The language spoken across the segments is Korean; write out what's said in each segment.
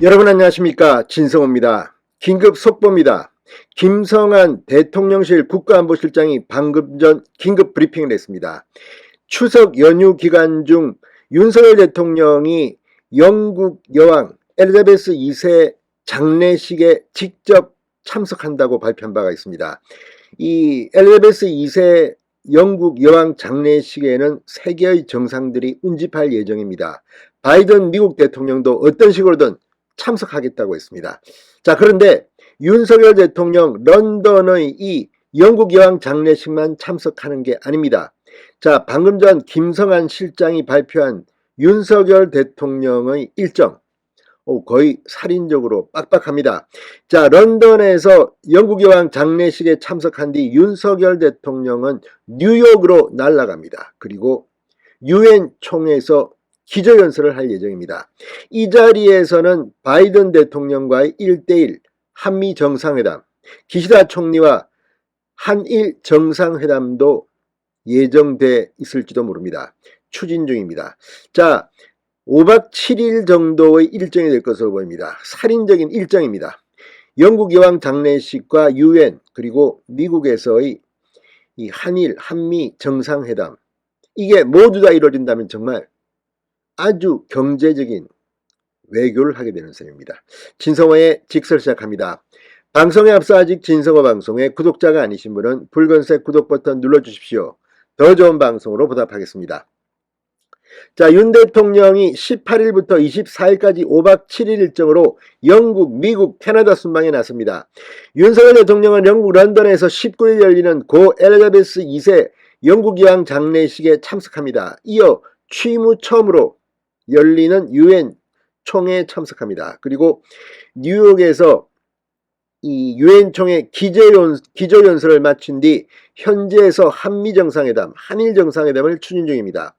여러분 안녕하십니까, 진성호입니다. 긴급 속보입니다. 김성한 대통령실 국가안보실장이 방금 전 긴급 브리핑을 했습니다. 추석 연휴 기간 중 윤석열 대통령이 영국 여왕 엘리자베스 2세 장례식에 직접 참석한다고 발표한 바가 있습니다. 이 엘리자베스 2세 영국 여왕 장례식에는 세계의 정상들이 운집할 예정입니다. 바이든 미국 대통령도 어떤 식으로든 참석하겠다고 했습니다. 자, 그런데 윤석열 대통령 런던의 이 영국 여왕 장례식만 참석하는 게 아닙니다. 자, 방금 전 김성한 실장이 발표한 윤석열 대통령의 일정, 거의 살인적으로 빡빡합니다. 자, 런던에서 영국 여왕 장례식에 참석한 뒤 윤석열 대통령은 뉴욕으로 날아갑니다. 그리고 유엔 총회에서 기조연설을 할 예정입니다. 이 자리에서는 바이든 대통령과의 1대1 한미 정상회담, 기시다 총리와 한일 정상회담도 예정돼 있을지도 모릅니다. 추진 중입니다. 자, 5박 7일 정도의 일정이 될 것으로 보입니다. 살인적인 일정입니다. 영국 여왕 장례식과 유엔 그리고 미국에서의 이 한일, 한미 정상회담, 이게 모두 다 이루어진다면 정말 아주 경제적인 외교를 하게 되는 셈입니다. 진성호의 직설 시작합니다. 방송에 앞서 아직 진성호 방송의 구독자가 아니신 분은 붉은색 구독 버튼 눌러주십시오. 더 좋은 방송으로 보답하겠습니다. 자, 윤 대통령이 18일부터 24일까지 5박 7일 일정으로 영국, 미국, 캐나다 순방에 나섭니다. 윤석열 대통령은 영국 런던에서 19일 열리는 고 엘리자베스 2세 영국 여왕 장례식에 참석합니다. 이어 취임 후 처음으로 열리는 유엔 총회에 참석합니다. 그리고 뉴욕에서 이 유엔 총회 기조연설을 마친 뒤 현지에서 한미 정상회담, 한일 정상회담을 추진 중입니다.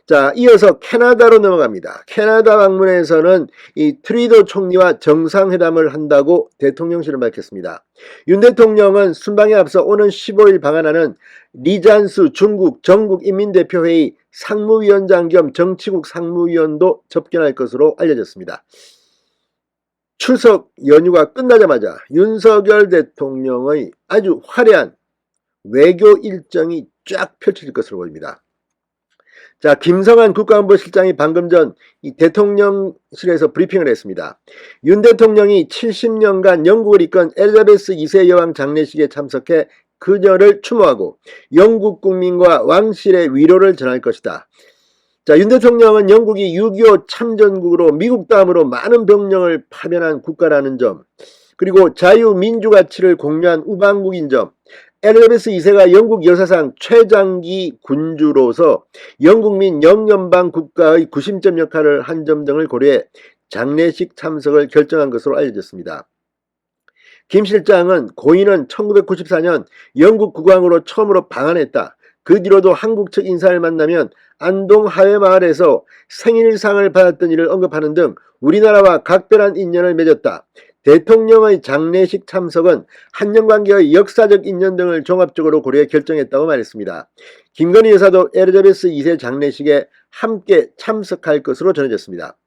자, 이어서 캐나다로 넘어갑니다. 캐나다 방문에서는 이 트리도 총리와 정상회담을 한다고 대통령실은 밝혔습니다. 윤 대통령은 순방에 앞서 오는 15일 방한하는 리잔수 중국 전국인민대표회의 상무위원장 겸 정치국 상무위원도 접견할 것으로 알려졌습니다. 추석 연휴가 끝나자마자 윤석열 대통령의 아주 화려한 외교 일정이 쫙 펼쳐질 것으로 보입니다. 자, 김성한 국가안보실장이 방금 전 이 대통령실에서 브리핑을 했습니다. 윤 대통령이 70년간 영국을 이끈 엘리자베스 2세 여왕 장례식에 참석해 그녀를 추모하고 영국 국민과 왕실의 위로를 전할 것이다. 자, 윤 대통령은 영국이 6.25 참전국으로 미국 다음으로 많은 병력을 파견한 국가라는 점, 그리고 자유민주 가치를 공유한 우방국인 점, 엘리자베스 2세가 영국 역사상 최장기 군주로서 영국 민 영연방 국가의 구심점 역할을 한 점 등을 고려해 장례식 참석을 결정한 것으로 알려졌습니다. 김 실장은 고인은 1994년 영국 국왕으로 처음으로 방한했다. 그 뒤로도 한국 측 인사를 만나면 안동 하회마을에서 생일상을 받았던 일을 언급하는 등 우리나라와 각별한 인연을 맺었다. 대통령의 장례식 참석은 한영관계의 역사적 인연 등을 종합적으로 고려해 결정했다고 말했습니다. 김건희 여사도 엘리자베스 2세 장례식에 함께 참석할 것으로 전해졌습니다.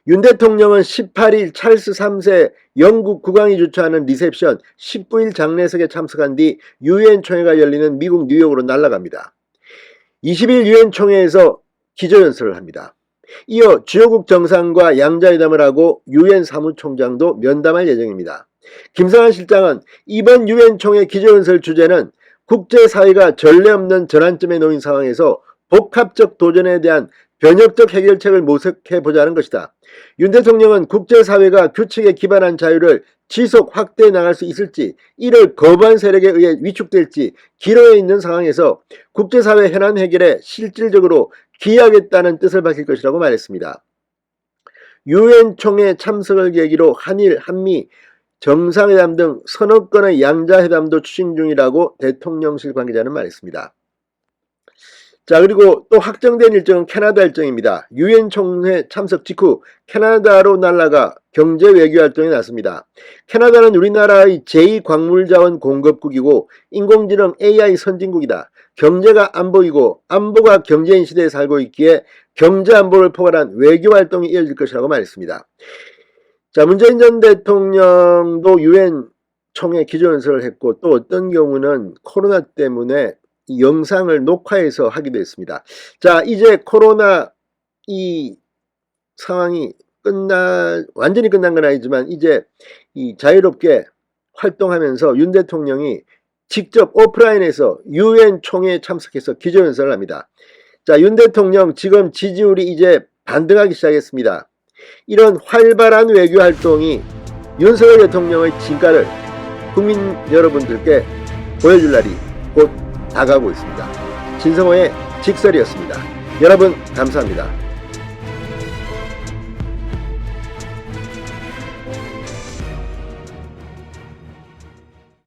윤 대통령은 18일 찰스 3세 영국 국왕이 주최하는 리셉션 19일 장례식에 참석한 뒤 유엔 총회가 열리는 미국 뉴욕으로 날아갑니다. 20일 유엔 총회에서 기조연설을 합니다. 이어 주요국 정상과 양자회담을 하고 유엔 사무총장도 면담할 예정입니다. 김성한 실장은 이번 유엔 총회 기조연설 주제는 국제사회가 전례 없는 전환점에 놓인 상황에서 복합적 도전에 대한 변혁적 해결책을 모색해보자는 것이다. 윤 대통령은 국제사회가 규칙에 기반한 자유를 지속 확대해 나갈 수 있을지, 이를 거부한 세력에 의해 위축될지 기로에 있는 상황에서 국제사회 현안 해결에 실질적으로 기여하겠다는 뜻을 밝힐 것이라고 말했습니다. 유엔 총회 참석을 계기로 한일, 한미, 정상회담 등 서너 건의 양자회담도 추진 중이라고 대통령실 관계자는 말했습니다. 자, 그리고 또 확정된 일정은 캐나다 일정입니다. 유엔 총회 참석 직후 캐나다로 날아가 경제 외교 활동에 나섭니다. 캐나다는 우리나라의 제2광물자원 공급국이고 인공지능 AI 선진국이다. 경제가 안 보이고 안보가 경제인 시대에 살고 있기에 경제 안보를 포괄한 외교 활동이 이어질 것이라고 말했습니다. 자, 문재인 전 대통령도 유엔 총회 기조연설을 했고 또 어떤 경우는 코로나 때문에 영상을 녹화해서 하기도 했습니다. 자, 이제 코로나 이 상황이 완전히 끝난 건 아니지만 이제 이 자유롭게 활동하면서 윤 대통령이 직접 오프라인에서 유엔 총회에 참석해서 기조연설을 합니다. 자, 윤 대통령 지금 지지율이 이제 반등하기 시작했습니다. 이런 활발한 외교 활동이 윤석열 대통령의 진가를 국민 여러분들께 보여줄 날이 곧 다가오고 있습니다. 진성호의 직설이었습니다. 여러분 감사합니다.